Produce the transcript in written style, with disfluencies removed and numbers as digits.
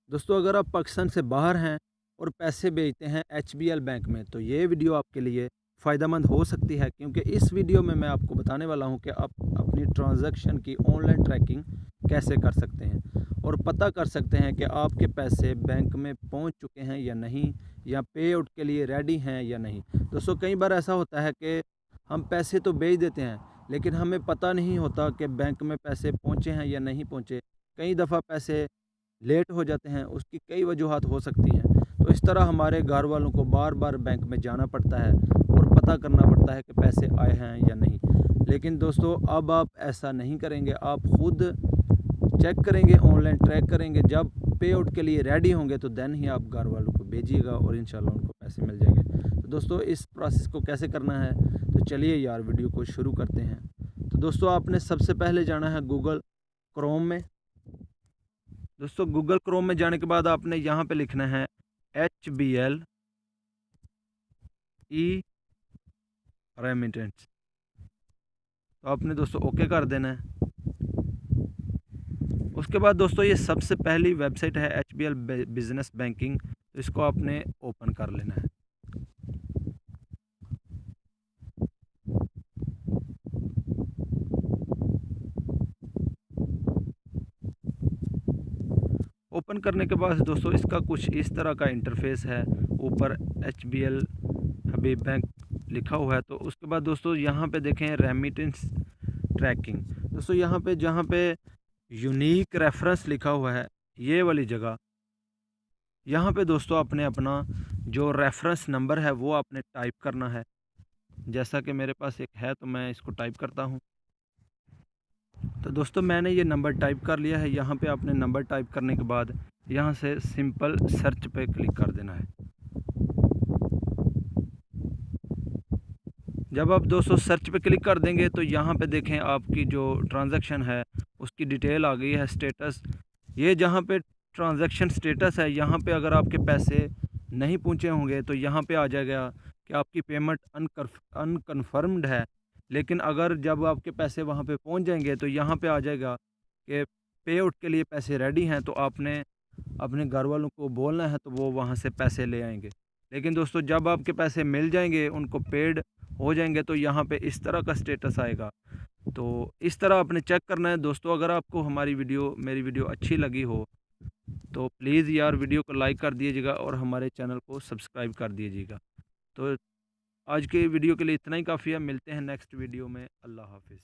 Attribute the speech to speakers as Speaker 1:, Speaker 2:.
Speaker 1: दोस्तों अगर आप पाकिस्तान से बाहर हैं और पैसे भेजते हैं एचबीएल बैंक में तो ये वीडियो आपके लिए फ़ायदेमंद हो सकती है, क्योंकि इस वीडियो में मैं आपको बताने वाला हूं कि आप अपनी ट्रांजैक्शन की ऑनलाइन ट्रैकिंग कैसे कर सकते हैं और पता कर सकते हैं कि आपके पैसे बैंक में पहुंच चुके हैं या नहीं, या पे आउट के लिए रेडी हैं या नहीं। दोस्तों कई बार ऐसा होता है कि हम पैसे तो भेज देते हैं लेकिन हमें पता नहीं होता कि बैंक में पैसे पहुंचे हैं या नहीं पहुंचे। कई दफ़ा पैसे लेट हो जाते हैं, उसकी कई वजूहात हो सकती हैं। तो इस तरह हमारे घर वालों को बार बार बैंक में जाना पड़ता है और पता करना पड़ता है कि पैसे आए हैं या नहीं। लेकिन दोस्तों अब आप ऐसा नहीं करेंगे, आप खुद चेक करेंगे, ऑनलाइन ट्रैक करेंगे। जब पे आउट के लिए रेडी होंगे तो देन ही आप घर वालों को भेजिएगा और इंशाल्लाह उनको पैसे मिल जाएंगे। तो दोस्तों इस प्रोसेस को कैसे करना है, तो चलिए यार वीडियो को शुरू करते हैं। तो दोस्तों आपने सबसे पहले जाना है गूगल क्रोम में। दोस्तों गूगल क्रोम में जाने के बाद आपने यहाँ पे लिखना है HBL ई रेमिटेंस। तो आपने दोस्तों ओके कर देना है। उसके बाद दोस्तों ये सबसे पहली वेबसाइट है HBL बिजनेस बैंकिंग, तो इसको आपने ओपन कर लेना है। ओपन करने के बाद दोस्तों इसका कुछ इस तरह का इंटरफेस है। ऊपर HBL हबीब बैंक लिखा हुआ है। तो उसके बाद दोस्तों यहाँ पे देखें रेमिटेंस ट्रैकिंग। दोस्तों यहाँ पे जहाँ पे यूनिक रेफरेंस लिखा हुआ है, ये वाली जगह, यहाँ पे दोस्तों आपने अपना जो रेफरेंस नंबर है वो आपने टाइप करना है। जैसा कि मेरे पास एक है तो मैं इसको टाइप करता हूँ। तो दोस्तों मैंने ये नंबर टाइप कर लिया है। यहाँ पे आपने नंबर टाइप करने के बाद यहाँ से सिंपल सर्च पे क्लिक कर देना है। जब आप दोस्तों सर्च पे क्लिक कर देंगे तो यहाँ पे देखें आपकी जो ट्रांजैक्शन है उसकी डिटेल आ गई है, स्टेटस। ये जहाँ पे ट्रांजैक्शन स्टेटस है, यहाँ पे अगर आपके पैसे नहीं पहुँचे होंगे तो यहाँ पे आ जाएगा कि आपकी पेमेंट अनकन्फर्म्ड है। लेकिन अगर जब आपके पैसे वहाँ पे पहुँच जाएंगे तो यहाँ पे आ जाएगा कि पे आउट के लिए पैसे रेडी हैं। तो आपने अपने घर वालों को बोलना है तो वो वहाँ से पैसे ले आएंगे। लेकिन दोस्तों जब आपके पैसे मिल जाएंगे, उनको पेड हो जाएंगे, तो यहाँ पे इस तरह का स्टेटस आएगा। तो इस तरह आपने चेक करना है। दोस्तों अगर आपको मेरी वीडियो अच्छी लगी हो तो प्लीज़ यार वीडियो को लाइक कर दीजिएगा और हमारे चैनल को सब्सक्राइब कर दीजिएगा। तो आज के वीडियो के लिए इतना ही काफ़ी है। मिलते हैं नेक्स्ट वीडियो में। अल्लाह हाफिज़।